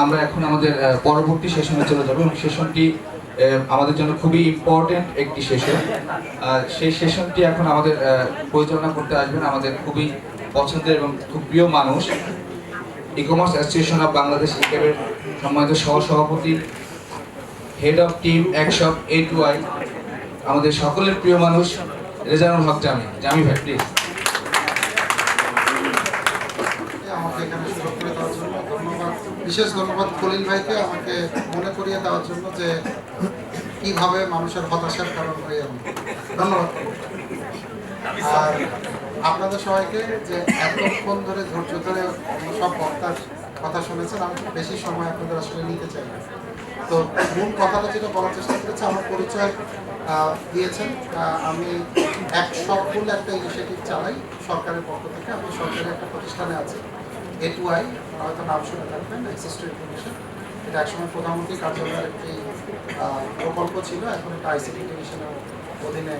আমরা এখন আমাদের পরবর্তী সেশনে চলে যাব এবং সেশনটি আমাদের জন্য খুবই ইম্পর্টেন্ট একটি সেশন। সেই সেশনটি এখন আমাদের পরিচালনা করতে আসবেন আমাদের খুবই পছন্দের এবং খুব প্রিয় মানুষ, e-commerce association of Bangladesh ইকেবের সম্মানিত সহসভাপতি, হেড অফ টিম একশপ A2I, আমাদের সকলের প্রিয় মানুষ রেজানুল হক জামি। জামি ভাই প্লিজ। আমাকে এখানে সুযোগ করে দেওয়ার জন্য ধন্যবাদ, বিশেষ ধন্যবাদ খলিল ভাইকে আমাকে মনে করিয়ে দেওয়ার জন্য যে কিভাবে মানুষের হতাশার কারণ হয়ে আমি ধন্যবাদ। আর আপনাদের সবাইকে যে এতক্ষণ ধরে ধৈর্য ধরে সব বক্তার কথা শুনেছেন, আমি বেশি সময় আপনাদের আসলে নিতে চাই না। তো মূল কথাটা যেটা বলার চেষ্টা করেছে, আমার পরিচয় দিয়েছেন। আমি একশপ বলে একটা ইনিশিয়েটিভ চালাই সরকারের পক্ষ থেকে। আমি সরকারি একটা প্রতিষ্ঠানে আছি, A2I, হয়তো নাম শুনে থাকবেন, অ্যাক্সেস টু ইনফরমেশন। এটা একসময় প্রধানমন্ত্রী কার্যালয়ের একটি প্রকল্প ছিল, এখন এটা ICT কমিশনের অধীনে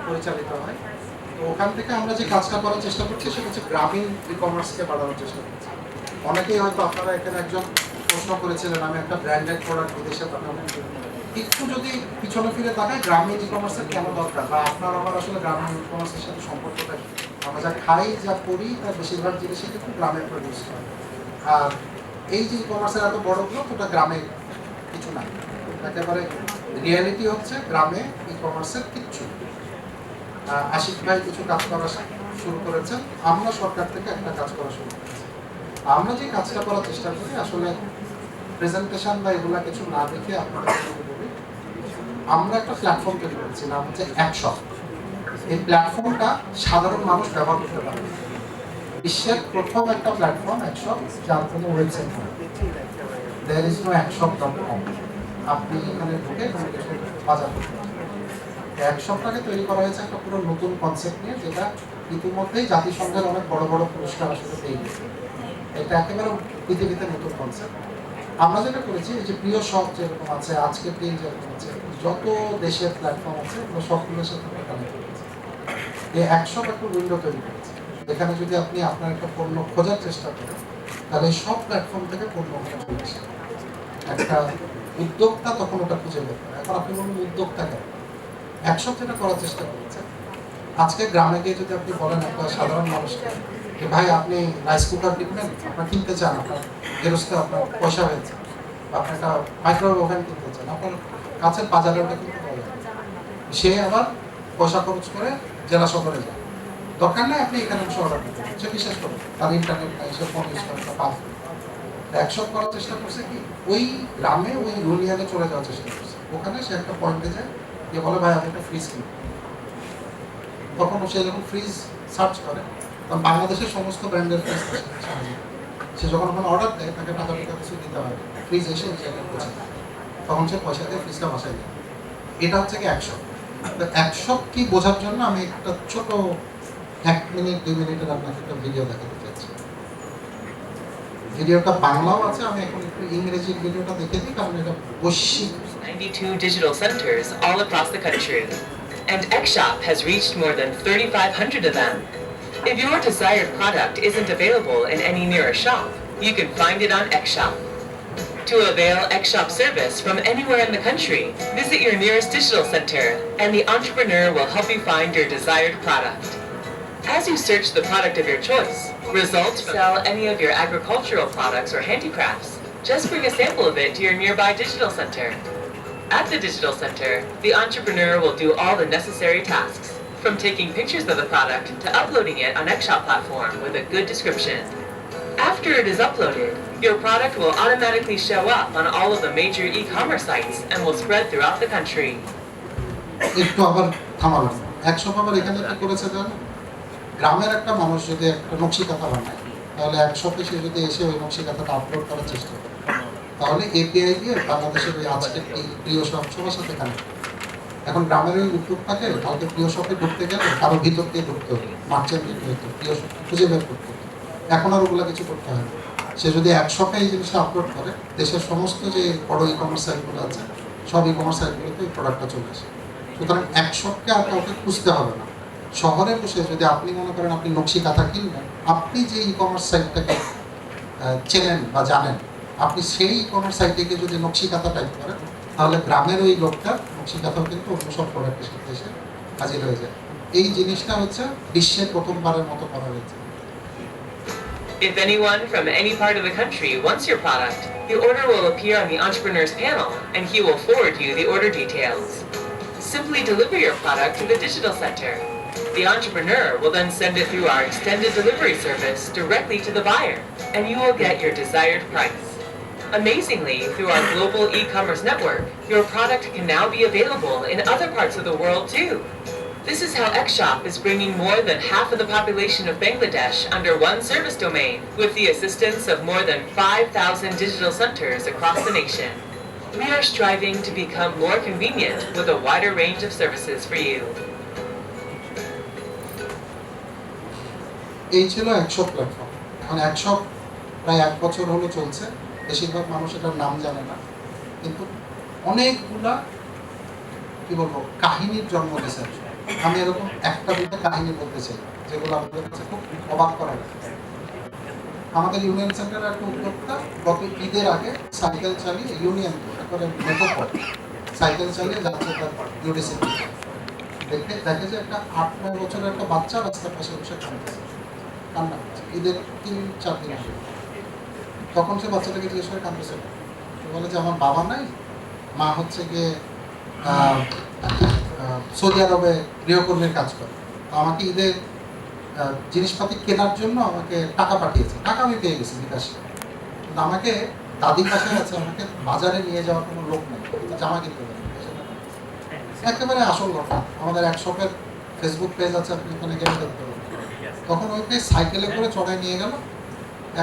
পরিচালিত হয়। তো ওখান থেকে আমরা যে কাজটা করার চেষ্টা করছি সেটা হচ্ছে গ্রামীণ ই কমার্সকে বাড়ানোর চেষ্টা করছি। অনেকেই হয়তো আপনারা এখানে একজন প্রশ্ন করেছিলেন, আমি একটা ব্র্যান্ডেড প্রোডাক্ট বিদেশে পাঠাবো, একটু যদি পিছনে ফিরে তাকায় গ্রামীণ ই কমার্সের কেন দরকার, বা আপনার আমার আসলে গ্রামীণ ই কমার্সের সাথে সম্পর্কটা কি? আমরা যা খাই যা করি তার বেশিরভাগ জিনিসই কিন্তু গ্রামে প্রডিউস হয়। আর এই যে ই কমার্সের এত বড় গ্রোথ, ওটা গ্রামে কিছু নাই। একেবারে রিয়ালিটি হচ্ছে গ্রামে ই কমার্সের কিচ্ছু। আশিক ভাই কিছু কাজ করা শুরু করেছেন, আমরা সরকার থেকে একটা কাজ করা শুরু করেছি। আমরা যে কাজটা করার চেষ্টা করি আসলে প্রেজেন্টেশন বা এগুলা কিছু না দেখে আপনাদের বলি, আমরা একটা প্ল্যাটফর্ম তৈরি করেছি, নাম হচ্ছে একশপ। এই প্ল্যাটফর্মটা সাধারণ মানুষ ব্যবহার করতে পারে। বিশ্বের প্রথম একটা প্ল্যাটফর্ম একশপ, যার কোনো ওয়েবসাইট নেই। দেয়ার ইজ নো একশপ.com। আপনি এখানে ঢুকে কোনো কিছু বাজার করতে পারেন। একশপটাকে তৈরি করা হয়েছে একটা পুরো নতুন কনসেপ্ট নিয়ে, যেটা ইতিমধ্যেই জাতিসংঘের অনেক বড় বড় পুরস্কার আসলে পেয়ে গেছে। এটা একেবারে পৃথিবীতে নতুন কনসেপ্ট। আমরা যেটা করেছি, এই যে প্রিয় শপ যেরকম আছে, আজকে প্রিয় যেরকম আছে, যত দেশের প্ল্যাটফর্ম আছে ওগুলো সবগুলোর সাথে কানেক্ট করেছে। এই একশপ একটা উইন্ডো তৈরি করেছে, যেখানে যদি আপনি আপনার একটা পণ্য খোঁজার চেষ্টা করেন, তাহলে সব প্ল্যাটফর্ম থেকে পণ্য ওখানে চলে আসে। একটা উদ্যোক্তা তখন ওটা খুঁজে বের করে। এখন আপনি বলুন উদ্যোক্তা কেন? একশপ যেটা করার চেষ্টা করেছে, আজকে গ্রামে গিয়ে যদি আপনি বলেন একটা সাধারণ মানুষকে যে ভাই আপনি রাইস কুকার কিনবেন, আপনার কিনতে চান, আপনার গেরস্তে আপনার পয়সা হয়েছে, আপনি একটা মাইক্রোওয়েভ ওভেন কিনতে চান, আপনার কাছের বাজারে ওটা কিনতে পাওয়া যায়। সে আবার পয়সা খরচ করে জেলা শহরে যায়। দরকার নেই আপনি এখানে বসে অর্ডার করতে, সে বিশ্বাস করে তার ইন্টারনেট নাই, সে ফোন ইউজ করে পাস। একশপ করার চেষ্টা করছে কি, ওই গ্রামে ওই রুলিয়ানে চলে যাওয়ার চেষ্টা করছে। ওখানে সে একটা পয়েন্টে যায়, যে বলে ভাই আমি একটা ফ্রিজ কিনবো। তখন সে যখন ফ্রিজ সার্চ করে, তখন বাংলাদেশের সমস্ত ব্র্যান্ডের ফ্রিজ সে যখন ওখানে অর্ডার দেয়, তাকে টাকা কিছু দিতে হয়, ফ্রিজ এসে ওই জায়গায় পৌঁছে যায়। তখন সে পয়সা দিয়ে ফ্রিজটা বাসায় দেয়। এটা হচ্ছে কি একশপ। তো একশপ কি বোঝার জন্য আমি একটা ছোট 1 মিনিট 2 মিনিটের আপনাকে একটা ভিডিও দেখাতে চাচ্ছি। ভিডিওটা বাংলাও আছে, আমি এখন একটু ইংরেজির ভিডিওটা দেখে দিই, কারণ এটা বৈশ্বিক। 92 digital centers all across the country, and XShop has reached more than 3,500 of them. If your desired product isn't available in any nearer shop, you can find it on XShop. To avail XShop service from anywhere in the country, visit your nearest digital center, and the entrepreneur will help you find your desired product. As you search the product of your choice, results sell any of your agricultural products or handicrafts. Just bring a sample of it to your nearby digital center. At the digital center, the entrepreneur will do all the necessary tasks, from taking pictures of the product to uploading it on XShop platform with a good description. After it is uploaded, your product will automatically show up on all of the major e-commerce sites and will spread throughout the country. একটু আবার থামালাম। একশপ আবার এখানে কি করেছে জানেন? গ্রামের একটা মানুষ যদি একটা নকশি কাঁথা বানায়, তাহলে একশপে সে যদি এসে ওই নকশি কাঁথাটা আপলোড করার চেষ্টা করে, তাহলে API দিয়ে বাংলাদেশের ওই আজকের এই প্রিয় শপ সবার সাথে কানেক্ট। এখন গ্রামের ওই উদ্যোক্তাকে কালকে প্রিয় শপে ঢুকতে গেলে কারো ভিতর দিয়ে ঢুকতে হতো, মার্চেন্ট দিতে হতো, প্রিয় শপ খুঁজে বের করতে হতো। এখন আর ওগুলো কিছু করতে হয় না। সে যদি একশপে এই জিনিসটা আপলোড করে, দেশের সমস্ত যে বড় ই কমার্স সাইটগুলো আছে, সব ই কমার্স সাইটগুলোতে এই প্রোডাক্টটা চলে আসে। সুতরাং একশপকে আর কাউকে খুঁজতে হবে না। শহরে বসে যদি আপনি মনে করেন আপনি নকশি কাঁথা কিনবেন, আপনি যে ই কমার্স সাইটটাকে চেনেন বা জানেন, আপনি সেই কোনো সাইটে গিয়ে যদি নকশিকাঁথা টাইপ করেন, তাহলে গ্রামের ওই লোকটা নকশিকাঁথাও কিন্তু অন্য সব প্রোডাক্টের সাথে এসে হাজির হয়ে যায়। এই জিনিসটা হচ্ছে বিশ্বে প্রথমবারের মতো করা হয়েছে। If anyone from any part of the country wants your product, the order will appear on the entrepreneur's panel and he will forward you the order details. Simply deliver your product to the digital center. The entrepreneur will then send it through our extended delivery service directly to the buyer, and you will get your desired price. Amazingly, through our global e-commerce network, your product can now be available in other parts of the world too. This is how XShop is bringing more than half of the population of Bangladesh under one service domain with the assistance of more than 5,000 digital centers across the nation. We are striving to become more convenient with a wider range of services for you. এই ছিল একশপ platform. এখন একশপ প্রায় 1 বছর হলো চলছে। বেশিরভাগ মানুষ এটার নাম জানে না, কিন্তু অনেকগুলা কি বলবো কাহিনীর জন্ম দিয়েছে। আমি এরকম একটা দুটো কাহিনী বলতে চাই যেগুলো আমাদের কাছে খুব অবাক করার। আমাদের ইউনিয়ন সেন্টারের একটা উদ্যোক্তা গত ঈদের আগে সাইকেল চালিয়ে ইউনিয়ন করে মেট্রোপল সাইকেল চালিয়ে যাচ্ছে তার ইউডিসি দেখে যে একটা 8-9 বছরের একটা বাচ্চা রাস্তার পাশে বসে কান্না করছে। ঈদের 3-4 দিন আগে তখন সে বাচ্চাটাকে জিজ্ঞেস করে কাঁদতেছে, বলে যে আমার বাবা নাই, মা হচ্ছে গিয়ে সৌদি আরবে গৃহকর্মীর কাজ করে, আমাকে ঈদের জিনিসপাতি কেনার জন্য আমাকে টাকা পাঠিয়েছে, টাকা আমি পেয়ে গেছি বিকাশে, কিন্তু আমাকে দাদির পাশে আছে, আমাকে বাজারে নিয়ে যাওয়ার কোনো লোক নেই, জামা কিনতে পারে। একেবারে আসল ঘটনা। আমাদের একশপের ফেসবুক পেজ আছে, আপনি ওখানে গেলে দেখতে পাবেন। তখন ওই পেজ সাইকেলে করে চড়াই নিয়ে গেল,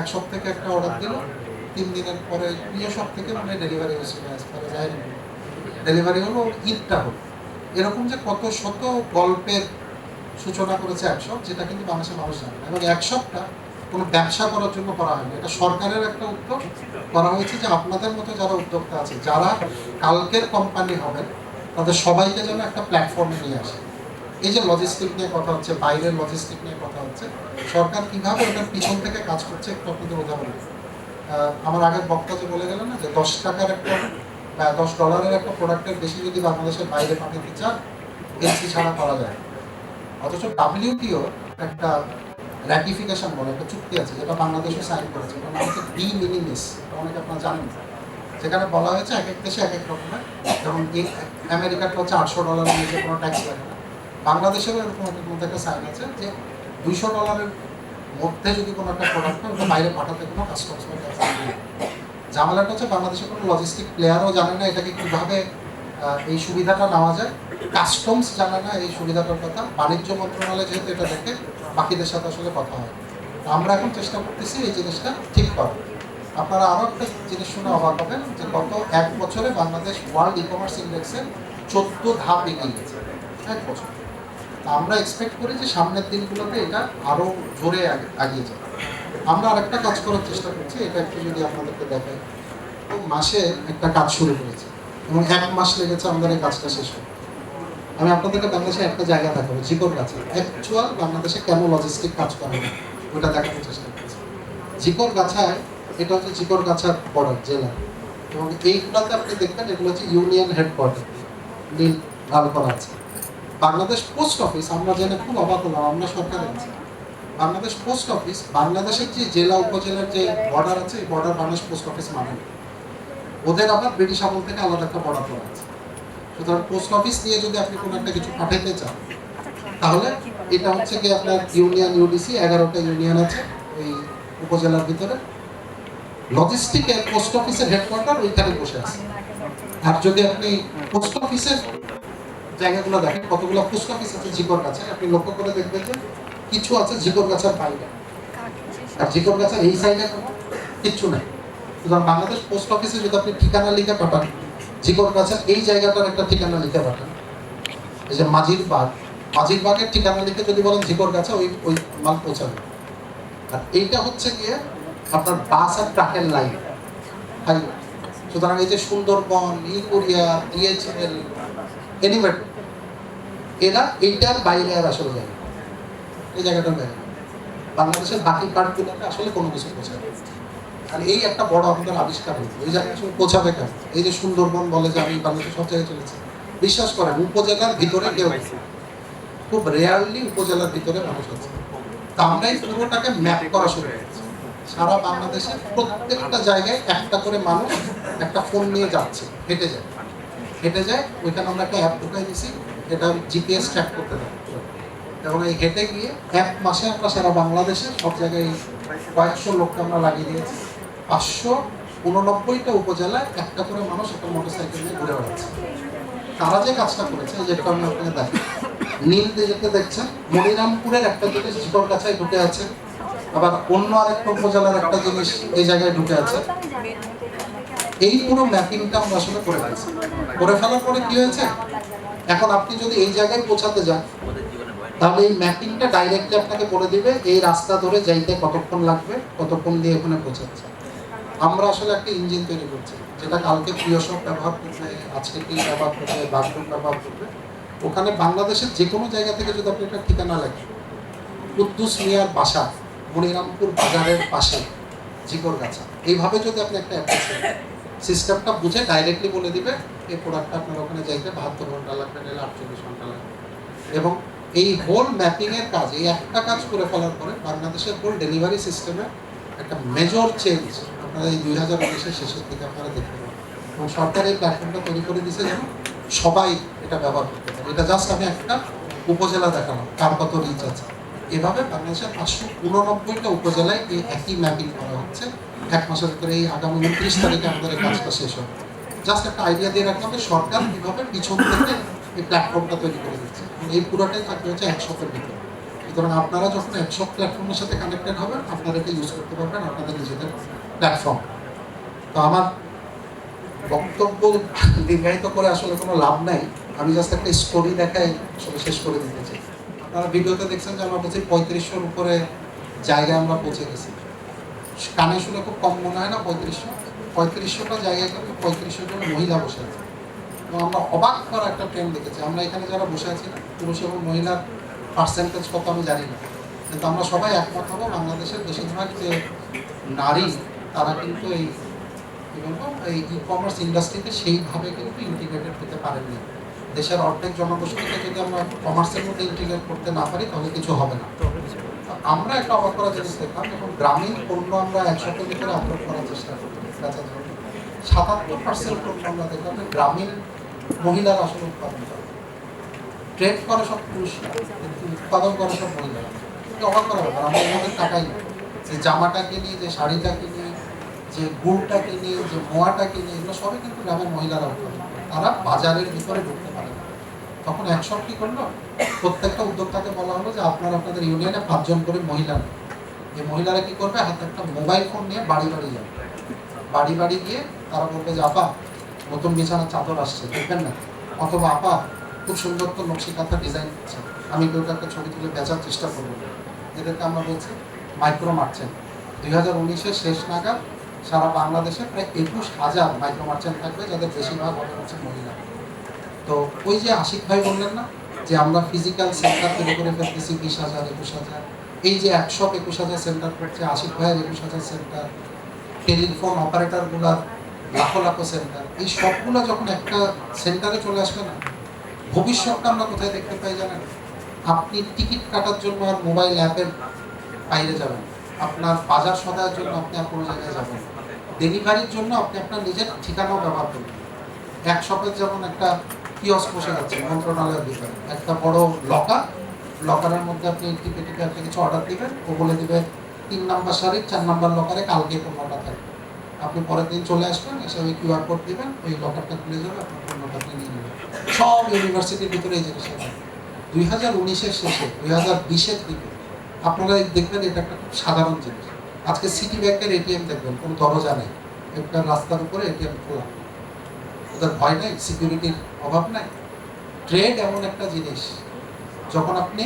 একশপ থেকে একটা অর্ডার দিল, 3 দিনের পরে প্রিয় শপ থেকে মানে ডেলিভারি হয়েছিল, ডেলিভারি হলো, ঈদটা হলো। এরকম যে কত শত গল্পের সূচনা করেছে একশপ, যেটা কিন্তু বাংলাদেশের মানুষ জানে না। এবং একশপটা কোনো ব্যবসা করার জন্য করা হয়নি, এটা সরকারের একটা উদ্যোগ করা হয়েছে যে আপনাদের মতো যারা উদ্যোক্তা আছে, যারা কালকের কোম্পানি হবেন, তাদের সবাইকে যেন একটা প্ল্যাটফর্মে নিয়ে আসে। এই যে লজিস্টিক নিয়ে কথা হচ্ছে, বাইরের লজিস্টিক নিয়ে কথা হচ্ছে, সরকার কীভাবে ওটার পিছন থেকে কাজ করছে একটু আপনাদের উদাহরণ। আমার আগের বক্তা যে বলে গেলেন না যে $10 একটা বা $10 একটা প্রোডাক্টের বেশি যদি বাংলাদেশের বাইরে পাঠাতে চান, এলসি ছাড়া করা যায়। অথচ WTO একটা র্যাটিফিকেশন বলে একটা চুক্তি আছে, যেটা বাংলাদেশও সাইন করেছে, ওটার নাম হচ্ছে ডি মিনিমিস, অনেকে আপনারা জানেন। যেখানে বলা হয়েছে এক এক দেশে এক এক রকমের, যেমন আমেরিকাটা হচ্ছে $800 নিচে কোনো ট্যাক্স লাগে না। বাংলাদেশেরও এরকম একটা সাইন আছে যে $200 মধ্যে যদি কোনো একটা প্রোডাক্ট হয়, ওটা বাইরে পাঠাতে কোনো কাস্টমস বা ট্যাক্স লাগে না। ঝামেলাটা হচ্ছে বাংলাদেশের কোনো লজিস্টিক প্লেয়ারও জানে না এটাকে কীভাবে এই সুবিধাটা নেওয়া যায়, কাস্টমস জানে না এই সুবিধাটার কথা। বাণিজ্য মন্ত্রণালয় যেহেতু এটা দেখে, বাকিদের সাথে আসলে কথা হয়। আমরা এখন চেষ্টা করতেছি এই জিনিসটা ঠিক করার। আপনারা আরও একটা জিনিস শুনে অবাক হবেন যে গত 1 বছরে বাংলাদেশ ওয়ার্ল্ড ই কমার্স ইন্ডেক্সে 14 ধাপ এগিয়ে গেছে 1 বছর। আমরা এক্সপেক্ট করি যে সামনের দিনগুলোতে এটা আরও জোরে এগিয়ে যাবে। আমরা আরেকটা কাজ করার চেষ্টা করছি, এটা একটু যদি আপনাদেরকে দেখাই। তো মাসে একটা কাজ শুরু করেছি এবং 1 মাস লেগেছে আমাদের এই কাজটা শেষ হয়। আমি আপনাদেরকে বাংলাদেশে একটা জায়গা দেখাবো, জিকরগাছা। অ্যাকচুয়াল বাংলাদেশে কেন লজিস্টিক কাজ করে না ওটা দেখানোর চেষ্টা করছি। জিকরগাছায়, এটা হচ্ছে জিকরগাছার বর্ডার জেলা, এবং এইগুলোতে আপনি দেখবেন এগুলো হচ্ছে ইউনিয়ন হেডকোয়ার্টার, নীল লাল করা আছে। বাংলাদেশ পোস্ট অফিস, আমরা জেনে খুব অবাক হলাম, আমরা সরকারে আছি। বাংলাদেশ পোস্ট অফিস, বাংলাদেশের যে জেলা উপজেলার যে বর্ডার আছে, এই বর্ডার বাংলাদেশ পোস্ট অফিস মানে ওদের আবার ব্রিটিশ আমল থেকে আলাদা একটা বর্ডার করা আছে। সুতরাং পোস্ট অফিস নিয়ে যদি আপনি কোনো একটা কিছু পাঠাইতে চান, তাহলে এটা হচ্ছে কি আপনার ইউনিয়ন ইউডিসি 11টা ইউনিয়ন আছে ওই উপজেলার ভিতরে। লজিস্টিকের পোস্ট অফিসের হেডকোয়ার্টার ওইখানে বসে আছে। আর যদি আপনি পোস্ট অফিসের জায়গাগুলো দেখেন, কতগুলো পোস্ট অফিস আছে জিকরগাছায়, আপনি লক্ষ্য করে দেখবেন যে কিছু আছে জিকরগাছার বাইরে, আর জিকরগাছার এই সাইডে কোনো কিচ্ছু নেই। সুতরাং বাংলাদেশ পোস্ট অফিসে যদি আপনি ঠিকানা লিখে পাঠান, জিকরগাছার এই জায়গাটার একটা ঠিকানা লিখে পাঠান, এই যে মাঝির বাগের ঠিকানা লিখে যদি বলেন জিকরগাছা, ওই মাল পৌঁছাবে। আর এইটা হচ্ছে গিয়ে আপনার বাস আর ট্রাকের লাইন হাইওয়ে। সুতরাং এই যে সুন্দরবন, ইকুরিয়া, DHL, এনিওয়েট, এরা এইটার বাইরে আর আসলে যায় না, এই জায়গাটার বাইরে। বাংলাদেশের বাকি পার্টগুলোতে আসলে কোনো কিছু পৌঁছায় না। আর এই একটা বড় আমাদের আবিষ্কার হয়েছে। এই জায়গায় আসলে পৌঁছাবে কেন? এই যে সুন্দরবন বলে যে আমি বাংলাদেশের সব জায়গায় চলেছি, বিশ্বাস করেন উপজেলার ভিতরে কেউ নেই। খুব রেয়ারলি উপজেলার ভিতরে মানুষ আছে। তা আমরা এই পুরোটাকে ম্যাপ করা শুরু করেছি। সারা বাংলাদেশের প্রত্যেকটা জায়গায় একটা করে মানুষ একটা ফোন নিয়ে যাচ্ছে, হেঁটে যায়, ওইখানে আমরা একটা অ্যাপ ঢুকাই দিয়েছি, এটা জিপিএস ট্র্যাক করতে দেয়। এবং এই হেঁটে গিয়ে 1 মাসে আমরা সারা বাংলাদেশে সব জায়গায় কয়েকশো লোককে আমরা লাগিয়ে দিয়েছি। 589টা উপজেলায় একটা করে মানুষ একটা মোটরসাইকেল নিয়ে ঘুরে বেড়াচ্ছে। তারা যে কাজটা করেছে, যেটা আমি আপনাকে দেখি, নীল যেতে দেখছেন, মনিরামপুরের একটা জিনিস ঝিকর কাছায় ঢুকে আছে, আবার অন্য আরেকটা উপজেলার একটা জিনিস এই জায়গায় ঢুকে আছে। এই পুরো ম্যাপিংটা আমরা আসলে করে ফেলছি। করে ফেলার পরে কি হয়েছে, এখন আপনি যদি এই জায়গায় পৌঁছাতে যান, তাহলে এই ম্যাপিংটা ডাইরেক্টলি আপনাকে বলে দিবে এই রাস্তা ধরে যাইতে কতক্ষণ লাগবে, কতক্ষণ দিয়ে ওখানে পৌঁছাচ্ছে। আমরা আসলে একটা ইঞ্জিন তৈরি করছি, যেটা কালকে প্রিয়সব ব্যবহার করবে, আজকে কি ব্যবহার করবে, বাগরুম ব্যবহার করবে। ওখানে বাংলাদেশের যে কোনো জায়গা থেকে যদি আপনি একটা ঠিকানা লেখেন, কুদ্দুস মিয়ার বাসা মনিরামপুর বাজারের পাশে ঝিকরগাছা, এইভাবে যদি আপনি একটা অ্যাপ্রোচ করেন, সিস্টেমটা বুঝে ডাইরেক্টলি বলে দিবে এই প্রোডাক্টটা আপনার ওখানে যাইতে 72 ঘন্টা লাগবে, নাহলে 48 ঘন্টা লাগবে। এবং এই হোল ম্যাপিং এর কাজ, এই একটা কাজ করে ফেলার পরে বাংলাদেশের হোল ডেলিভারি সিস্টেমে একটা মেজর চেঞ্জ আপনারা এই 2019-এর শেষের দিকে আপনারা দেখতে পাবেন। এবং সরকার এই প্ল্যাটফর্মটা তৈরি করে দিয়েছে যেন সবাই এটা ব্যবহার করতে পারে। এটা জাস্ট আমি একটা উপজেলা দেখালাম কার কত রিচ আছে। এভাবে বাংলাদেশের 589টা উপজেলায় এই একই ম্যাপিং করা হচ্ছে। 1 মাসের ভিতরে এই আগামী 29 তারিখে আমাদের এই কাজটা শেষ হবে। জাস্ট একটা আইডিয়া দিয়ে রাখতে হবে সরকার কীভাবে পিছন থেকে এই প্ল্যাটফর্মটা তৈরি করে দিচ্ছে। এই পুরোটাই থাকবে হচ্ছে 1 শপের ভিতরে। সুতরাং আপনারা যখন 1 শপ প্ল্যাটফর্মের সাথে কানেক্টেড হবেন, আপনারা এটা ইউজ করতে পারবেন আপনাদের নিজেদের প্ল্যাটফর্ম। তো আমার বক্তব্য দীর্ঘায়িত করে আসলে কোনো লাভ নাই, আমি জাস্ট একটা স্টোরি দেখাই আসলে শেষ করে দিতে চাই। আপনারা ভিডিওতে দেখছেন যে আমরা বলছি 3500-র উপরে জায়গায় আমরা পৌঁছে গেছি। কানে শুনে খুব কম মনে হয় না 3500টা জায়গায় কিন্তু 3500 জন মহিলা বসে আছে। এবং আমরা অবাক করা একটা ট্রেন্ড দেখেছি। আমরা এখানে যারা বসে আছি না, পুরুষ এবং মহিলার পার্সেন্টেজ কত আমি জানি না, কিন্তু আমরা সবাই একমত হবো বাংলাদেশের বেশিরভাগ যে নারী তারা কিন্তু এই এই ই কমার্স ইন্ডাস্ট্রিতে সেইভাবে কিন্তু ইন্টিগ্রেটেড হতে পারেনি। দেশের অর্ধেক জনগোষ্ঠীকে যদি আমরা কমার্সের মধ্যে ইন্টিগ্রেট করতে না পারি তাহলে কিছু হবে না। আমরা একটা অবাক করা জিনিস দেখলাম, যখন গ্রামীণ পণ্য আমরা 1 সপ্তাহের ভিতরে আপলোড করার চেষ্টা করি, 77% পণ্য আমরা দেখলাম গ্রামীণ মহিলারা আসলে উৎপাদন করে। ট্রেড করে সব পুরুষরা, কিন্তু উৎপাদন করে সব মহিলারা। এটা অবাক করা ব্যাপার। আমরা আমাদের টাকাই না, যে জামাটা কিনি, যে শাড়িটা কিনি, যে গুড়টা কিনি, যে মোয়াটা কিনি, এগুলো সবই কিন্তু গ্রামের মহিলারা উৎপাদন করে। তারা বাজারের ভিতরে ঢুকতে পারে না। তখন 1 শপ কি করলো, প্রত্যেকটা উদ্যোক্তাকে বলা হলো যে আপনারা আপনাদের ইউনিয়নে 5 জন করে মহিলা, এই মহিলারা কি করবে, হাতে একটা মোবাইল ফোন নিয়ে বাড়ি বাড়ি যাবে। বাড়ি বাড়ি গিয়ে তারা বলবে যে আপা নতুন বিছানার চাদর আসছে দেখবেন না, অথবা আপা খুব সুন্দর তো নকশি কাঁথা ডিজাইন করছে, আমি কেউ একটা ছবি তুলে বেচার চেষ্টা করবো। এদেরকে আমরা বলছি মাইক্রো মার্চেন্ট। 2019-এর শেষ নাগাদ সারা বাংলাদেশে প্রায় 21,000 মাইক্রো মার্চেন্ট থাকবে, যাদের বেশিরভাগ হবে হচ্ছে মহিলা। তো ওই যে আশিক ভাই বললেন না যে আমরা ফিজিক্যাল সেন্টার তৈরি করে ফেলতেছি 20,000, 21,000, এই যে 1 শপ 21,000 সেন্টার করছে, আশিক ভাইয়ের 21,000 সেন্টার, টেলিফোন অপারেটরগুলার লাখো লাখো সেন্টার, এই সবগুলো যখন একটা সেন্টারে চলে আসবে না, ভবিষ্যৎটা আমরা কোথায় দেখতে পাই জানেন? আপনি টিকিট কাটার জন্য আর মোবাইল অ্যাপের বাইরে যাবেন, আপনার বাজার সদায়ের জন্য আপনি আর কোনো জায়গায় যাবেন, ডেলিভারির জন্য আপনি আপনার নিজের ঠিকানাও ব্যবহার করবেন। 1 শপের যেমন একটা কিয়স্ক বসে যাচ্ছে মন্ত্রণালয়ের ভিতরে, একটা বড় লকারের মধ্যে আপনি টিপে টিপে একটা কিছু অর্ডার দিবেন, ও বলে দিবে 3 নাম্বার শাড়ির 4 নাম্বার লকারে কালকে পণ্যটা থাকবে। আপনি পরের দিন চলে আসবেন, এসে ওই কিউআর কোড দিবেন, ওই লকারটা খুলে যাবে, আপনার পণ্যটা আপনি নিয়ে নেবেন। সব ইউনিভার্সিটির ভিতরে এই জিনিসটা থাকে। 2019-এর শেষে 2020-এর দিকে আপনারা দেখবেন এটা একটা খুব সাধারণ জিনিস। আজকে সিটি ব্যাংকের এটিএম দেখবেন কোনো দরজা নেই, একটা রাস্তার উপরে এটিএম খোলা, ওদের ভয় নেই, সিকিউরিটির অভাব নাই। ট্রেড এমন একটা জিনিস, যখন আপনি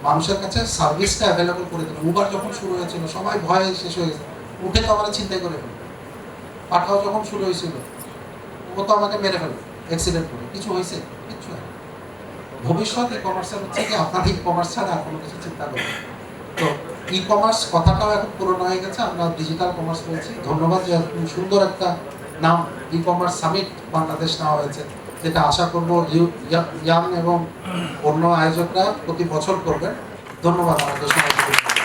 মানুষের কাছে সার্ভিসটা অ্যাভেলেবল করে দেবেন। উবার যখন শুরু হয়েছিল সবাই ভয়ে শেষ হয়ে গেছে, উঠে তো আমরা চিন্তাই করে ফেলবো। পাঠাও যখন শুরু হয়েছিল, ও তো আমাকে মেরে ফেলবে অ্যাক্সিডেন্ট করে, কিছু হয়েছে? কিচ্ছু হয়। ভবিষ্যৎ ই কমার্সের হচ্ছে কি আপনার ই কমার্স ছাড়া আর কোনো কিছু চিন্তা করবেন। তো ই কমার্স কথাটাও এখন পুরনো হয়ে গেছে, আমরা ডিজিটাল কমার্স বলছি। ধন্যবাদ যে এরকম সুন্দর একটা নাম ই কমার্স সামিট বাংলাদেশ নেওয়া হয়েছে, যেটা আশা করবো ইয়াং এবং অন্য আয়োজকরা প্রতি বছর করবেন। ধন্যবাদ আমাদের সবাইকে।